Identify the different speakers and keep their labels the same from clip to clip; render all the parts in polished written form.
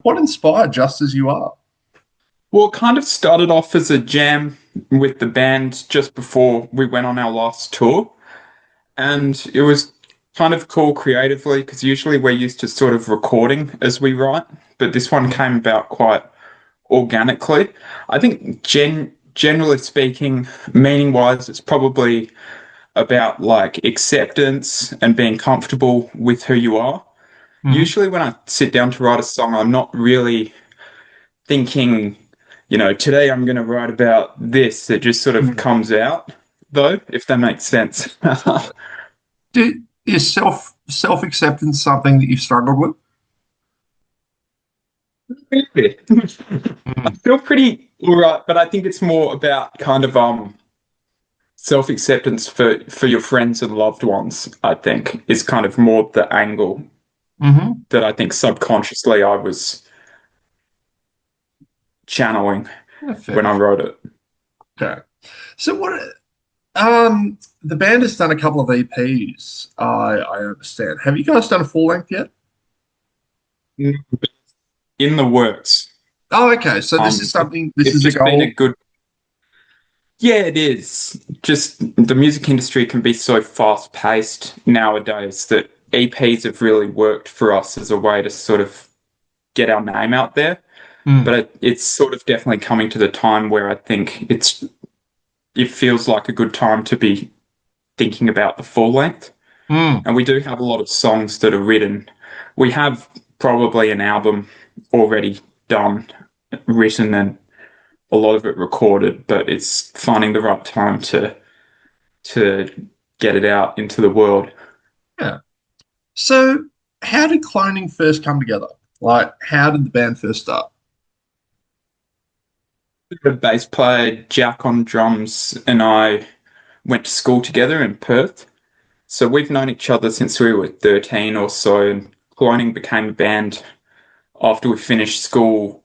Speaker 1: what inspired Just As You Are?
Speaker 2: Well, it kind of started off as a jam with the band just before we went on our last tour. And it was kind of cool creatively because usually we're used to sort of recording as we write, but this one came about quite organically. I think generally speaking, meaning wise, it's probably about like acceptance and being comfortable with who you are.
Speaker 1: Mhm.
Speaker 2: Usually when I sit down to write a song, I'm not really thinking, today I'm going to write about this. It just sort of
Speaker 1: Mhm.
Speaker 2: comes out, though, if that makes sense.
Speaker 1: Is self acceptance something that you've struggled with?
Speaker 2: Really? I
Speaker 1: Mhm.
Speaker 2: feel pretty all right, but I think it's more about kind of self-acceptance for your friends and loved ones, I think, is kind of more the angle
Speaker 1: Hmm.
Speaker 2: that I think subconsciously I was channeling
Speaker 1: Yeah,
Speaker 2: when
Speaker 1: fair.
Speaker 2: I wrote it.
Speaker 1: Okay. So what? The band has done a couple of EPs. I understand. Have you guys done a full length yet?
Speaker 2: In the works.
Speaker 1: Oh, okay. So this is
Speaker 2: Um,
Speaker 1: something. This
Speaker 2: it's
Speaker 1: is a
Speaker 2: just been a
Speaker 1: goal.
Speaker 2: good. Yeah, it is. Just the music industry can be so fast-paced nowadays that EPs have really worked for us as a way to sort of get our name out there.
Speaker 1: Mm,
Speaker 2: But it's sort of definitely coming to the time where I think it feels like a good time to be thinking about the full length.
Speaker 1: mm.
Speaker 2: And we do have a lot of songs that are written. We have probably an album already done, written, and a lot of it recorded, but it's finding the right time to get it out into the world.
Speaker 1: Yeah. So how did cloning first come together? Like, how did the band first start?
Speaker 2: The bass player Jack on drums and I went to school together in Perth. So we've known each other since we were 13 or so, and Cloning became a band after we finished school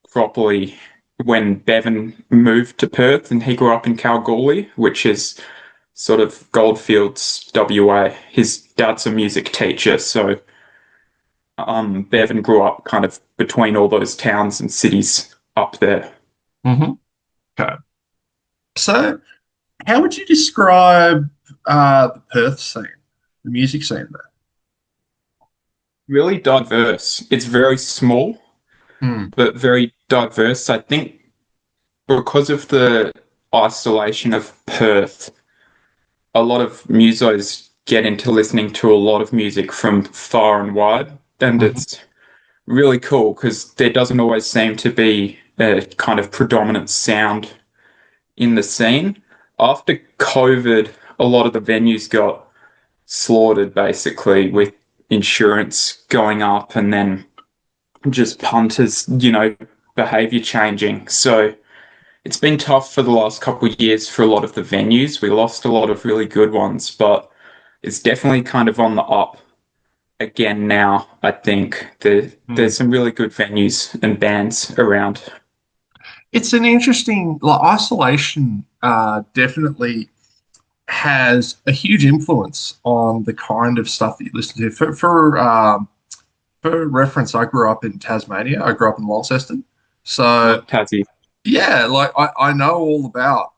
Speaker 2: properly when Bevan moved to Perth and he grew up in Kalgoorlie, which is sort of Goldfields, WA. His dad's a music teacher, so Bevan grew up kind of between all those towns and cities up there.
Speaker 1: Hmm. Okay. So how would you describe the Perth scene, the music scene there?
Speaker 2: Really diverse. It's very small,
Speaker 1: Hmm.
Speaker 2: but very diverse. I think because of the isolation of Perth, a lot of musos get into listening to a lot of music from far and wide, and
Speaker 1: Hmm.
Speaker 2: it's really cool because there doesn't always seem to be a kind of predominant sound in the scene. After COVID, a lot of the venues got slaughtered basically with insurance going up and then just punters, behavior changing. So it's been tough for the last couple of years for a lot of the venues. We lost a lot of really good ones, but it's definitely kind of on the up again now. I think
Speaker 1: Hmm.
Speaker 2: there's some really good venues and bands around.
Speaker 1: It's an interesting, like, isolation definitely has a huge influence on the kind of stuff that you listen to. For reference, I grew up in Tasmania. I grew up in Launceston. So
Speaker 2: Love Tassie.
Speaker 1: yeah, like I know all about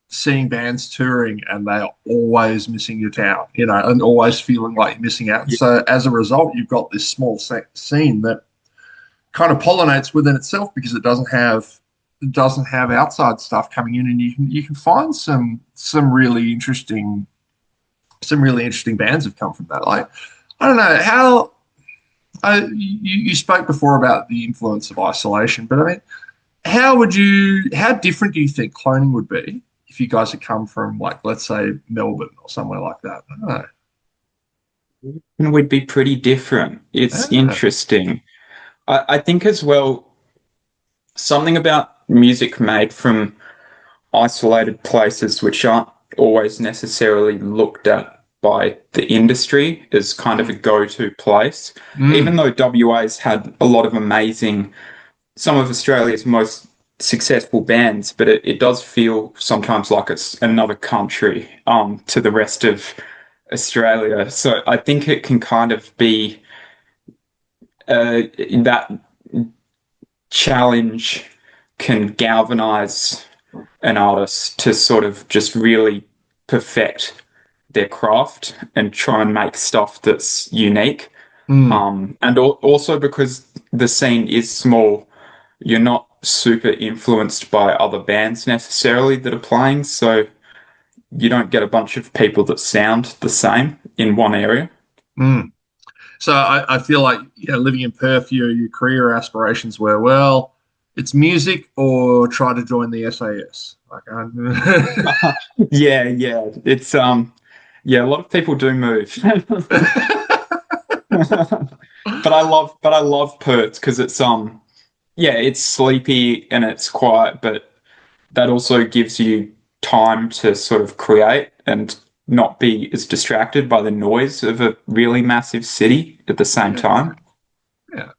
Speaker 1: seeing bands touring and they are always missing your town, and always feeling like you're missing out. And
Speaker 2: Yeah,
Speaker 1: so as a result, you've got this small scene that kind of pollinates within itself because it doesn't have outside stuff coming in, and you can find some really interesting bands have come from that. Like, I don't know how. You spoke before about the influence of isolation, but I mean, how different do you think cloning would be if you guys had come from, like, let's say Melbourne or somewhere like that? I don't know.
Speaker 2: and we'd be pretty different. It's
Speaker 1: Yeah.
Speaker 2: interesting. I think as well, something about music made from isolated places which aren't always necessarily looked at by the industry as kind of a
Speaker 1: Mm,
Speaker 2: go-to place. Even
Speaker 1: mm,
Speaker 2: though WA's had a lot of amazing, some of Australia's most successful bands, but it does feel sometimes like it's another country to the rest of Australia. So I think it can kind of be that challenge can galvanize an artist to sort of just really perfect their craft and try and make stuff that's unique.
Speaker 1: Mm.
Speaker 2: And also because the scene is small, you're not super influenced by other bands necessarily that are playing, so you don't get a bunch of people that sound the same in one area.
Speaker 1: Mm. So I feel like, living in Perth, your career aspirations were, well, it's music or try to join the SAS. Like,
Speaker 2: Yeah, yeah. It's yeah, a lot of people do move. But I love Perth because it's yeah, it's sleepy and it's quiet, but that also gives you time to sort of create and not be as distracted by the noise of a really massive city at the same
Speaker 1: yeah,
Speaker 2: time.
Speaker 1: yeah.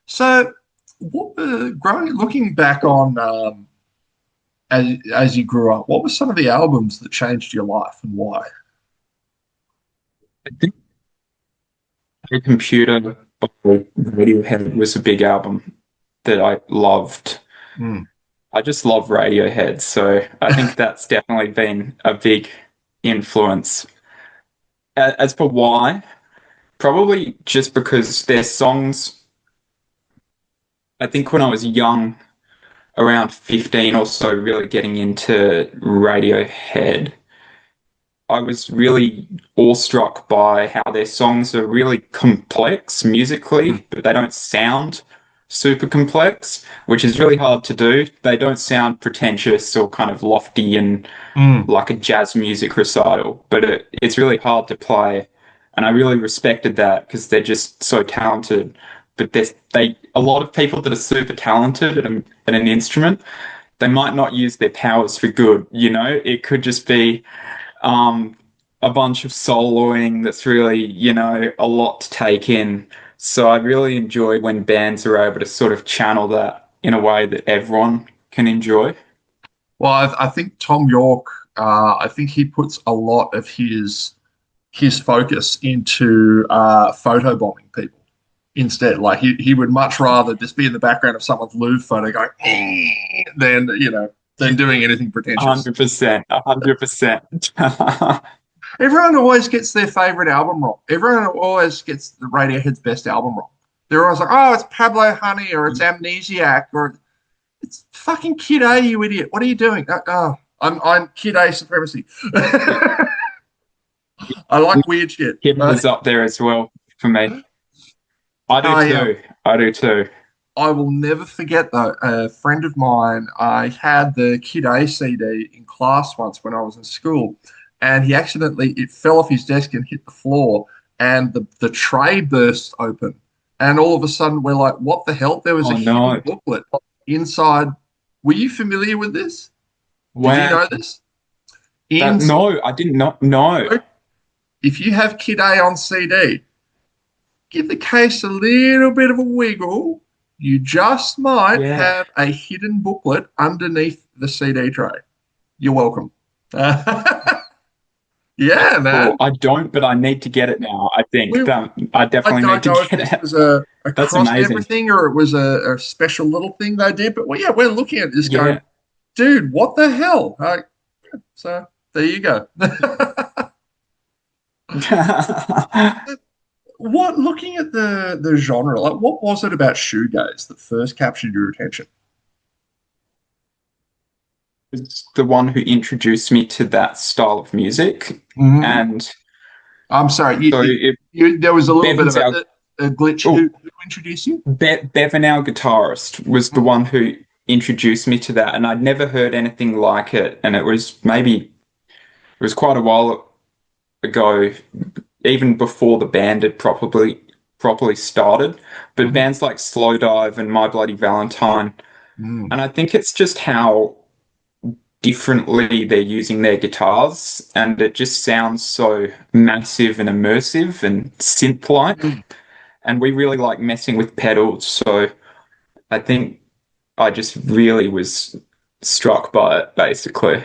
Speaker 1: So, looking back on as you grew up, what were some of the albums that changed your life and why?
Speaker 2: I think A Computer by Radiohead was a big album that I loved.
Speaker 1: Mm.
Speaker 2: I just love Radiohead, so I think that's definitely been a big influence. As for why, probably just because their songs, I think when I was young, around 15 or so, really getting into Radiohead, I was really awestruck by how their songs are really complex
Speaker 1: Mm.
Speaker 2: musically, but they don't sound super complex, which is really hard to do. They don't sound pretentious or kind of lofty and
Speaker 1: Mm.
Speaker 2: like a jazz music recital, but it's really hard to play. And I really respected that because they're just so talented. But a lot of people that are super talented at an instrument, they might not use their powers for good. It could just be um, a bunch of soloing that's really, a lot to take in. So I really enjoy when bands are able to sort of channel that in a way that everyone can enjoy.
Speaker 1: Well, I think Tom York. I think he puts a lot of his focus into photobombing people instead. Like he would much rather just be in the background of someone's loo photo going than than doing anything pretentious.
Speaker 2: 100%, 100%.
Speaker 1: Everyone always gets their favorite album wrong. Everyone always gets the Radiohead's best album wrong. They're always like, oh, it's Pablo Honey or it's Amnesiac or it's fucking Kid A, you idiot. What are you doing? Oh, I'm Kid A supremacy. I like weird shit.
Speaker 2: Hidden is up there as well for me. I do
Speaker 1: I
Speaker 2: too. I do too.
Speaker 1: I will never forget though. A friend of mine, I had the Kid A CD in class once when I was in school, and he accidentally it fell off his desk and hit the floor, and the tray burst open, and all of a sudden we're like, "What the hell?" There was a
Speaker 2: Oh
Speaker 1: hidden
Speaker 2: no.
Speaker 1: booklet inside. Were you familiar with this? Did you
Speaker 2: Wow.
Speaker 1: know this? In
Speaker 2: No, I did not know.
Speaker 1: if you have Kid A on CD, give the case a little bit of a wiggle. You just might
Speaker 2: Yeah.
Speaker 1: have a hidden booklet underneath the CD tray. You're welcome. Yeah,
Speaker 2: Well,
Speaker 1: man.
Speaker 2: I don't, but I need to get it now. I think
Speaker 1: We,
Speaker 2: I
Speaker 1: I
Speaker 2: definitely need
Speaker 1: don't
Speaker 2: to
Speaker 1: know if
Speaker 2: get
Speaker 1: this
Speaker 2: it.
Speaker 1: was a
Speaker 2: That's
Speaker 1: across
Speaker 2: amazing.
Speaker 1: everything or it was a special little thing they did, but well, yeah, we're looking at this going,
Speaker 2: Yeah.
Speaker 1: dude, what the hell? So there you go. What looking at the genre, like what was it about shoegaze that first captured your attention?
Speaker 2: It's the one who introduced me to that style of music,
Speaker 1: Mhm.
Speaker 2: and
Speaker 1: I'm sorry,
Speaker 2: so it,
Speaker 1: there was a little bit of
Speaker 2: Bevan's our
Speaker 1: a glitch.
Speaker 2: oh
Speaker 1: Who introduced you?
Speaker 2: Bevan, our guitarist, was the one who introduced me to that, and I'd never heard anything like it. And it was quite a while ago, even before the band had properly started. But
Speaker 1: Mhm.
Speaker 2: bands like Slow Dive and My Bloody Valentine,
Speaker 1: Mm.
Speaker 2: and I think it's just how differently they're using their guitars, and it just sounds so massive and immersive and synth-like.
Speaker 1: Mm.
Speaker 2: And we really like messing with pedals, so I think I just really was struck by it, basically.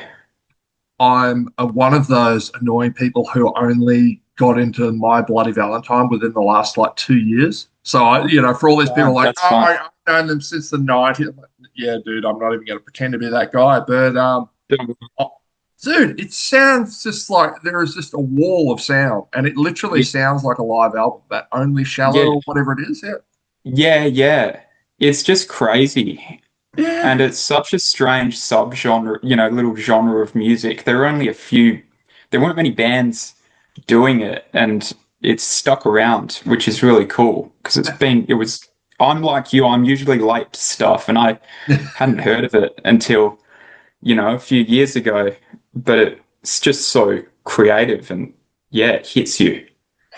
Speaker 1: I'm one of those annoying people who only got into My Bloody Valentine within the last like 2 years. So for all these people like,
Speaker 2: That's
Speaker 1: oh,
Speaker 2: fun.
Speaker 1: I've known them since the '90s. I'm like, yeah, dude, I'm not even going to pretend to be that guy. But oh, dude, it sounds just like there is just a wall of sound, and it literally
Speaker 2: Yeah,
Speaker 1: sounds like a live album. That Only
Speaker 2: yeah,
Speaker 1: Shallow or whatever it is. Yeah,
Speaker 2: yeah, yeah. It's just crazy.
Speaker 1: yeah.
Speaker 2: And it's such a strange subgenre, little genre of music. There weren't many bands doing it, and it's stuck around, which is really cool because I'm like you, I'm usually late to stuff, and I hadn't heard of it until, a few years ago, but it's just so creative and yeah, it hits you.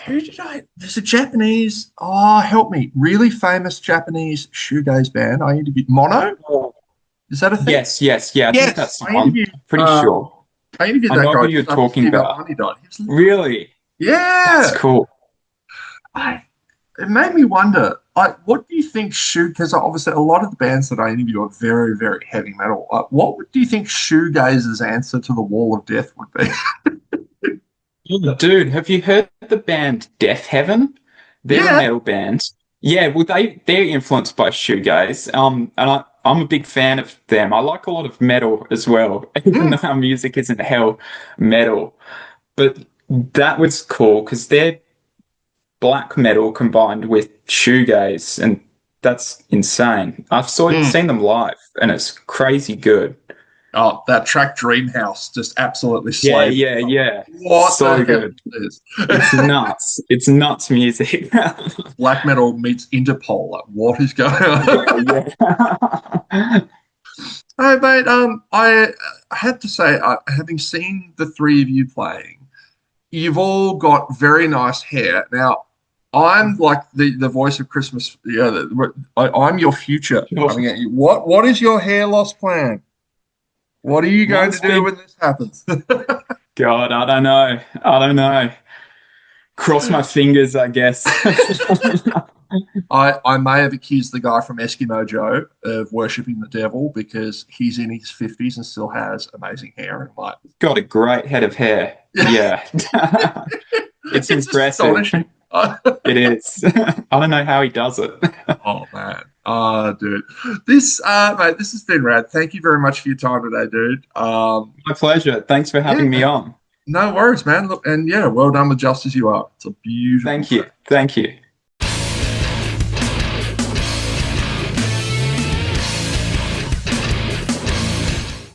Speaker 1: Who did I? There's a Japanese. Oh, help me! Really famous Japanese shoegaze band. I interviewed Mono. Is that a thing?
Speaker 2: Yes, yes, yeah, I think
Speaker 1: Yes,
Speaker 2: that's the one. Pretty sure.
Speaker 1: I interviewed
Speaker 2: I
Speaker 1: that
Speaker 2: know
Speaker 1: guy
Speaker 2: who you're
Speaker 1: just after
Speaker 2: talking
Speaker 1: Steve
Speaker 2: about.
Speaker 1: Albini died. He was,
Speaker 2: Really? That's
Speaker 1: yeah.
Speaker 2: cool.
Speaker 1: I, it made me wonder. What do you think shoe? Because obviously a lot of the bands that I interview are very, very heavy metal. Do you think shoegaze's answer to the Wall of Death would be?
Speaker 2: Dude, have you heard the band Death Heaven? They're a
Speaker 1: Yeah.
Speaker 2: metal band. Yeah, well they're influenced by shoegaze. And I'm a big fan of them. I like a lot of metal as well, even
Speaker 1: Mm.
Speaker 2: though our music isn't hell metal. But that was cool because they're black metal combined with shoegaze, and that's insane.
Speaker 1: Mm.
Speaker 2: Seen them live, and it's crazy good.
Speaker 1: Oh, that track Dream House just absolutely
Speaker 2: Yeah,
Speaker 1: slayed.
Speaker 2: yeah, yeah.
Speaker 1: What the
Speaker 2: So
Speaker 1: hell
Speaker 2: good.
Speaker 1: is
Speaker 2: It's
Speaker 1: this?
Speaker 2: nuts. It's nuts music.
Speaker 1: Black metal meets Interpol. Like, what is going
Speaker 2: Yeah,
Speaker 1: on?
Speaker 2: yeah.
Speaker 1: Oh, mate, I had to say, having seen the three of you playing, you've all got very nice hair. Now, I'm like the voice of Christmas. Yeah, I'm your future coming at you. What is your hair loss plan? What are you going to
Speaker 2: Mine's
Speaker 1: do
Speaker 2: been,
Speaker 1: when this happens?
Speaker 2: God, I don't know. I don't know. Cross my fingers, I guess.
Speaker 1: I may have accused the guy from Eskimo Joe of worshipping the devil because he's in his 50s and still has amazing hair. And like,
Speaker 2: Got a great head of hair. Yeah. It's
Speaker 1: it's
Speaker 2: impressive.
Speaker 1: astonishing.
Speaker 2: It is. I don't know how he does it.
Speaker 1: Oh man. Oh dude. This has been rad. Thank you very much for your time today, dude.
Speaker 2: My pleasure. Thanks for
Speaker 1: Yeah,
Speaker 2: having me
Speaker 1: man.
Speaker 2: on.
Speaker 1: No worries, man. Look, and yeah, well done with Just As You Are. It's a beautiful
Speaker 2: Thank you.
Speaker 1: track.
Speaker 2: Thank you.